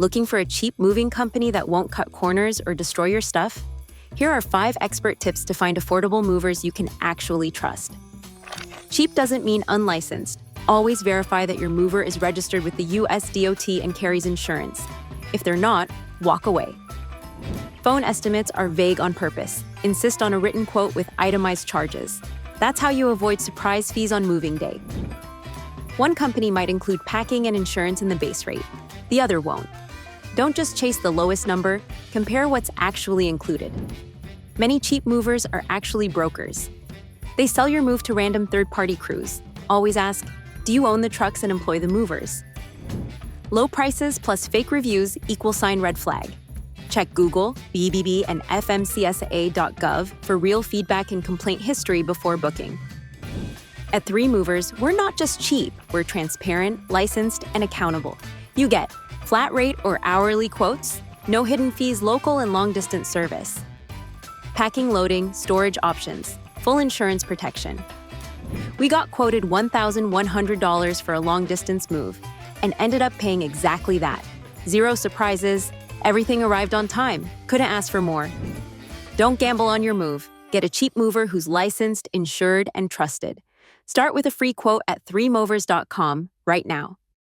Looking for a cheap moving company that won't cut corners or destroy your stuff? Here are 5 expert tips to find affordable movers you can actually trust. Cheap doesn't mean unlicensed. Always verify that your mover is registered with the US DOT and carries insurance. If they're not, walk away. Phone estimates are vague on purpose. Insist on a written quote with itemized charges. That's how you avoid surprise fees on moving day. One company might include packing and insurance in the base rate. The other won't. Don't just chase the lowest number, compare what's actually included. Many cheap movers are actually brokers. They sell your move to random third-party crews. Always ask, do you own the trucks and employ the movers? Low prices plus fake reviews = red flag. Check Google, BBB, and fmcsa.gov for real feedback and complaint history before booking. At 3 Movers, we're not just cheap, we're transparent, licensed, and accountable. You get flat rate or hourly quotes, no hidden fees, local and long-distance service. Packing, loading, storage options, full insurance protection. We got quoted $1,100 for a long-distance move and ended up paying exactly that. 0 surprises, everything arrived on time. Couldn't ask for more. Don't gamble on your move. Get a cheap mover who's licensed, insured, and trusted. Start with a free quote at 3movers.com right now.